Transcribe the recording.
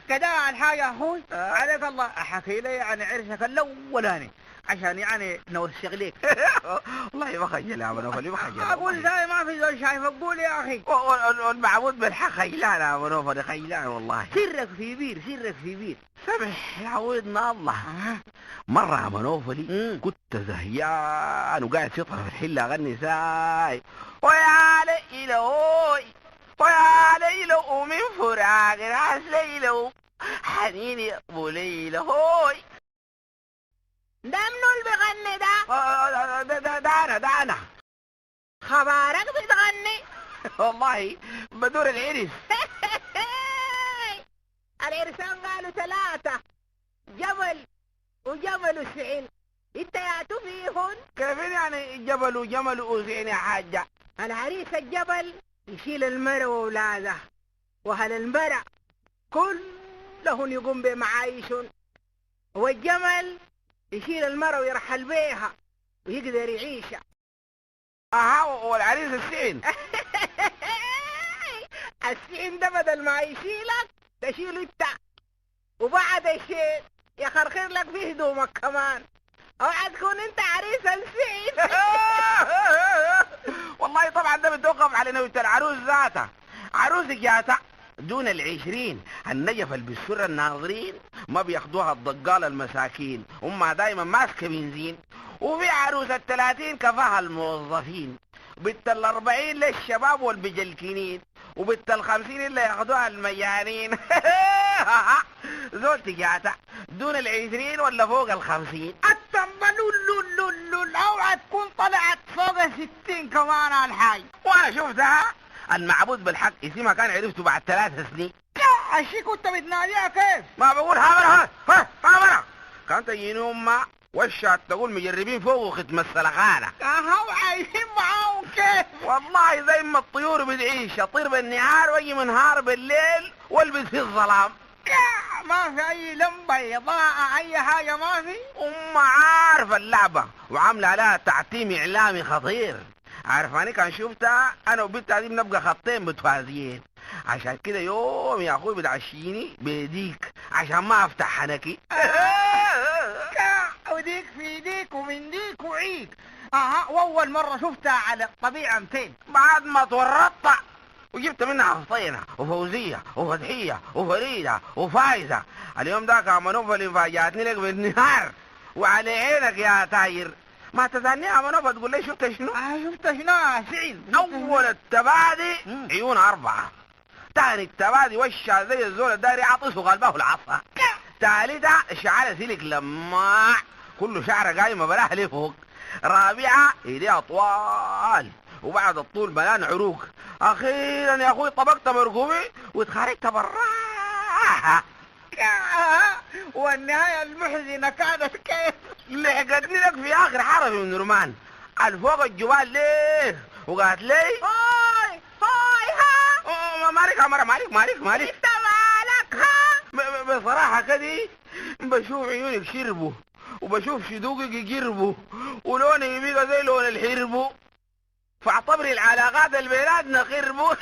كده الحاجة يا اخوي عليك الله احكي لي عن عرسك الاولاني عشان يعني نوثق ليك. والله بخجل يا منوفل بخجل. اقول زي ما في زول شايفك قول يا اخي. والمعبود بالحق خيلان يا منوفل خيلان والله. سرك في بير سرك في بير. سمح يعودنا الله. مرة يا منوفلي كنت زهيان وقاعد في طرف الحلة اغني ساي ويا ليلوي ويا ليلو من فراق راس ليلو حنيني ابو ليلوي. ده منو اللي بيغني ده؟ ده انا. خبارك بتغني؟ والله بدور العرس. العرسان قالوا 3 جبل وجمل وسعين، انت ياتوا فيهن؟ كيف يعني جبل وجمل وسعين يا حاجة؟ العريس الجبل يشيل المرأة وأولادها، وأهل المرأة كلهم يقوم بمعايشهم، والجمل يشيل المرأة ويرحل بيها ويقدر يعيشها. والعريس السعين. السعين ده بدل ما يشيلك تشيله انت، وبعد الشيء يخرخر لك في هدومك كمان، اوعى تكون انت عريس السعين. والله طبعا ده بتوقف على نوية العروس ذاتها. عروسك جاتها دون 20 النجف البسر الناظرين ما بياخدوها الضقال المساكين، هم دايما ماسكه بنزين. وفي عروس 30 كفاها الموظفين، وبنت 40 للشباب والبجلكنين، وبنت 50 اللي ياخدوها المجانين. زولتك جاتها دون 20 ولا فوق 50؟ التنبلول اوعى تكون طلعت فوق 60 كمان على الحاج. وانا شفتها المعبود بالحق اسمها كان عرفته بعد 3 سنين. الشي كنت بتناديها كيف؟ ما بقول هامرة كانت تجيني امها والشات تقول مجربين فوق ختم السلخانة. وعايشين معاهم كيف؟ والله زي ما الطيور بتعيش، اطير بالنهار واجي منهار بالليل والبس في الظلام. ما في اي لمبة اضاءة اي حاجة ما في؟ عارفة اللعبة وعاملة عليها تعتيم اعلامي خطير. عارفاني كان شفتها انا وبنتها دي بنبقى خطين متوازيين، عشان كده يوم يا اخوي بتعشيني بيديك عشان ما افتح حنكي. وديك في ديك ومن ديك وعيك. واول مرة شفتها على الطبيعة 200 بعد ما تورطت وجبت منها حفصينة وفوزية وفتحية وفريدة وفايزة. اليوم ذاك يا منوفل فاجأتني لك بالنهار وعلى عينك يا تاير. ما تزاني يا منوفل تقول لي شفت شنو؟ شفت شنو يا سعيد؟ اول التبادي عيون 4، تاني التبادي وشها زي الزول الداري عطسه قلبه العصا، ثالثة شعر سلك لماع كله شعر قايمة بلاه لفوق، رابعة ايديها طوال وبعد الطول ملان عروق، اخيرا يا اخوي طبقت مرقوبي واتخرجت براها. والنهاية المحزنة كانت كيف؟ لحقتني لك في اخر حرف من رمان الفوق الجبال ليه وقالت لي هاي ها مالك انت مالك ها؟ بصراحة كده بشوف عيونك شربوا وبشوف شدوقك يجربوا ولونك يبقى زي لون الحربو، فاعتبري العلاقات البيناتنا خربوا.